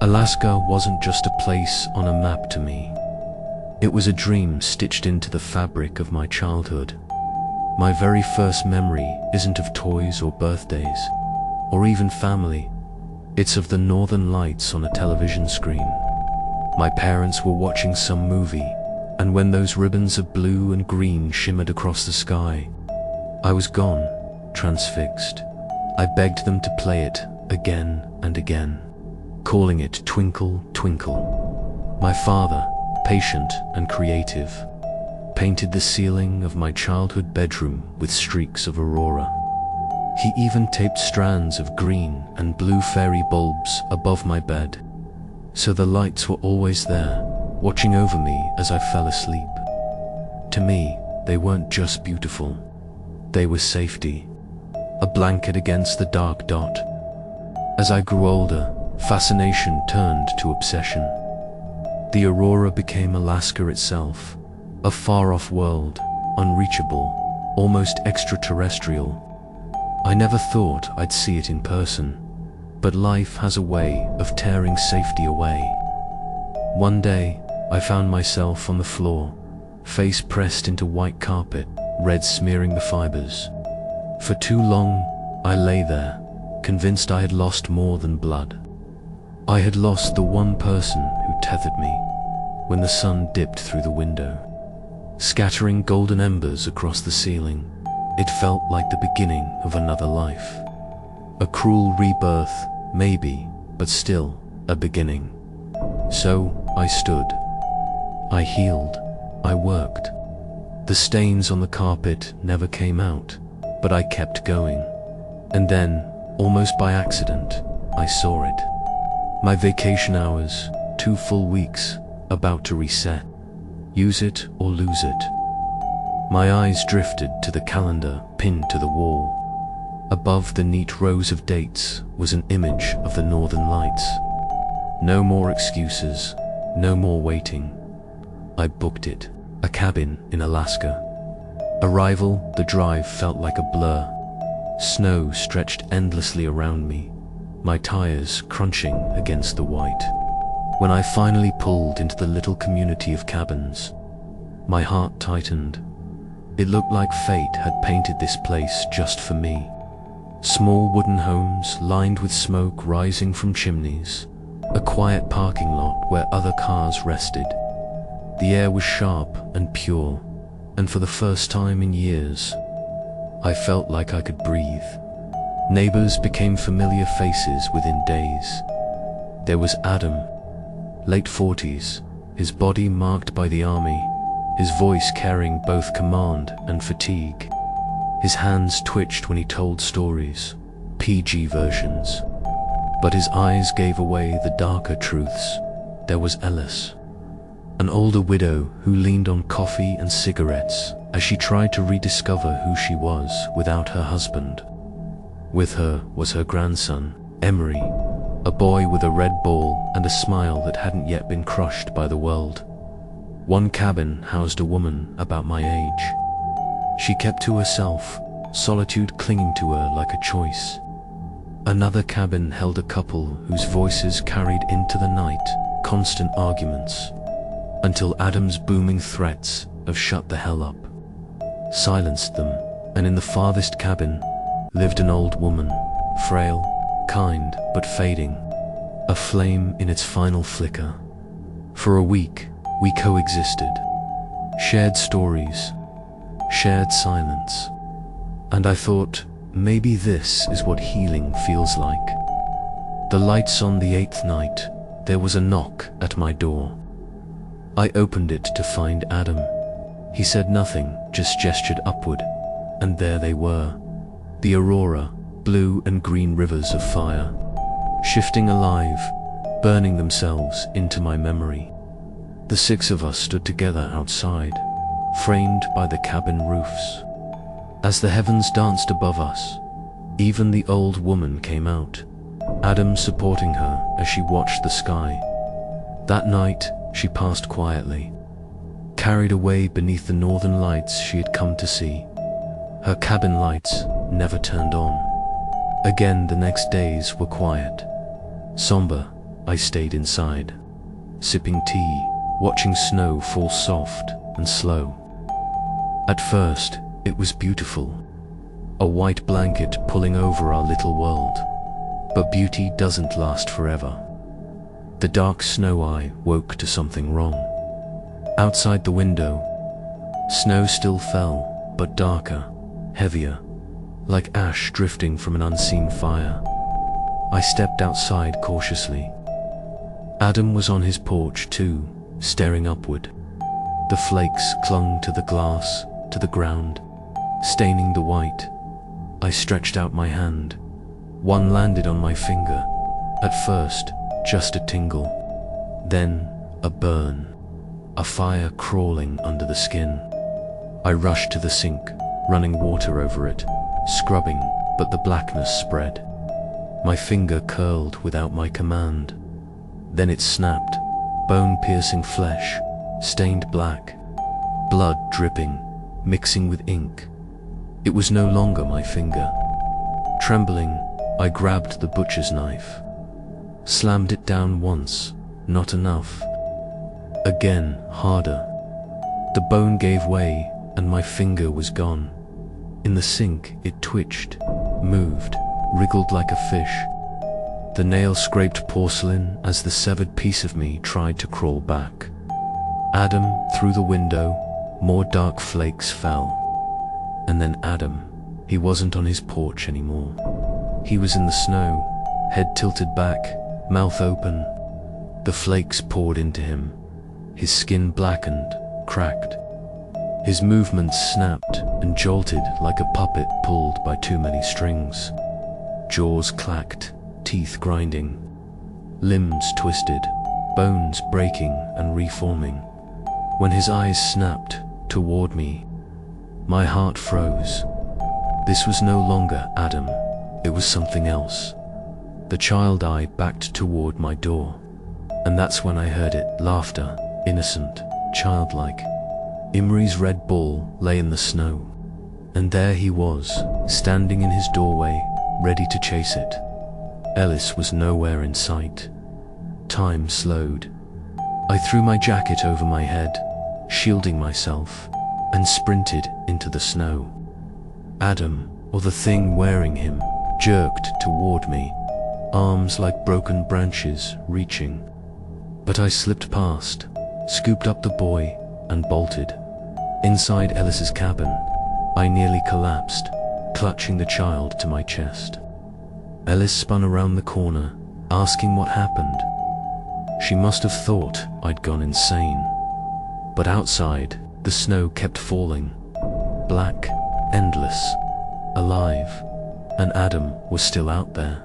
Alaska wasn't just a place on a map to me. It was a dream stitched into the fabric of my childhood. My very first memory isn't of toys or birthdays, or even family. It's of the northern lights on a television screen. My parents were watching some movie, and when those ribbons of blue and green shimmered across the sky, I was gone, transfixed. I begged them to play it again and again, calling it Twinkle, Twinkle. My father, patient and creative, painted the ceiling of my childhood bedroom with streaks of aurora. He even taped strands of green and blue fairy bulbs above my bed, so the lights were always there, watching over me as I fell asleep. To me, they weren't just beautiful. They were safety, a blanket against the dark dot. As I grew older, fascination turned to obsession. The aurora became Alaska itself, a far-off world, unreachable, almost extraterrestrial. I never thought I'd see it in person, but life has a way of tearing safety away. One day, I found myself on the floor, face pressed into white carpet, red smearing the fibers. For too long, I lay there, convinced I had lost more than blood. I had lost the one person who tethered me when the sun dipped through the window, scattering golden embers across the ceiling. It felt like the beginning of another life. A cruel rebirth, maybe, but still a beginning. So I stood. I healed. I worked. The stains on the carpet never came out, but I kept going. And then, almost by accident, I saw it. My vacation hours, 2 full weeks, about to reset. Use it or lose it. My eyes drifted to the calendar pinned to the wall. Above the neat rows of dates was an image of the northern lights. No more excuses, no more waiting. I booked it, a cabin in Alaska. Arrival, the drive felt like a blur. Snow stretched endlessly around me, my tires crunching against the white. When I finally pulled into the little community of cabins, my heart tightened. It looked like fate had painted this place just for me. Small wooden homes lined with smoke rising from chimneys, a quiet parking lot where other cars rested. The air was sharp and pure, and for the first time in years, I felt like I could breathe. Neighbors became familiar faces within days. There was Adam, late 40s, his body marked by the army, his voice carrying both command and fatigue. His hands twitched when he told stories, PG versions, but his eyes gave away the darker truths. There was Ellis, an older widow who leaned on coffee and cigarettes as she tried to rediscover who she was without her husband. With her was her grandson, Emery, a boy with a red ball and a smile that hadn't yet been crushed by the world. One cabin housed a woman about my age. She kept to herself, solitude clinging to her like a choice. Another cabin held a couple whose voices carried into the night, constant arguments, until Adam's booming threats of "shut the hell up" silenced them. And in the farthest cabin lived an old woman, frail, kind, but fading, a flame in its final flicker. For a week, we coexisted, shared stories, shared silence, and I thought, maybe this is what healing feels like. The lights on the 8th night, there was a knock at my door. I opened it to find Adam. He said nothing, just gestured upward, and there they were. The aurora, blue and green rivers of fire, shifting alive, burning themselves into my memory. The 6 of us stood together outside, framed by the cabin roofs. As the heavens danced above us, even the old woman came out, Adam supporting her as she watched the sky. That night, she passed quietly, carried away beneath the northern lights she had come to see. Her cabin lights never turned on. Again, the next days were quiet, somber, I stayed inside, sipping tea, watching snow fall soft and slow. At first, it was beautiful, a white blanket pulling over our little world. But beauty doesn't last forever. The dark snow eye woke to something wrong. Outside the window, snow still fell, but darker, heavier, like ash drifting from an unseen fire. I stepped outside cautiously. Adam was on his porch too, staring upward. The flakes clung to the glass, to the ground, staining the white. I stretched out my hand. One landed on my finger. At first, just a tingle. Then, a burn. A fire crawling under the skin. I rushed to the sink, running water over it, scrubbing, but the blackness spread. My finger curled without my command. Then it snapped, bone-piercing flesh, stained black, blood dripping, mixing with ink. It was no longer my finger. Trembling, I grabbed the butcher's knife, slammed it down once, not enough. Again, harder. The bone gave way, and my finger was gone. In the sink, it twitched, moved, wriggled like a fish. The nail scraped porcelain as the severed piece of me tried to crawl back. Adam through the window, more dark flakes fell. And then Adam, he wasn't on his porch anymore. He was in the snow, head tilted back, mouth open. The flakes poured into him. His skin blackened, cracked. His movements snapped and jolted like a puppet pulled by too many strings. Jaws clacked, teeth grinding. Limbs twisted, bones breaking and reforming. When his eyes snapped toward me, my heart froze. This was no longer Adam. It was something else. The child eye backed toward my door. And that's when I heard it, laughter, innocent, childlike. Imri's red ball lay in the snow. And there he was, standing in his doorway, ready to chase it. Ellis was nowhere in sight. Time slowed. I threw my jacket over my head, shielding myself, and sprinted into the snow. Adam, or the thing wearing him, jerked toward me, arms like broken branches reaching. But I slipped past, scooped up the boy, and bolted. Inside Ellis's cabin, I nearly collapsed, clutching the child to my chest. Ellis spun around the corner, asking what happened. She must have thought I'd gone insane. But outside, the snow kept falling, black, endless, alive, and Adam was still out there.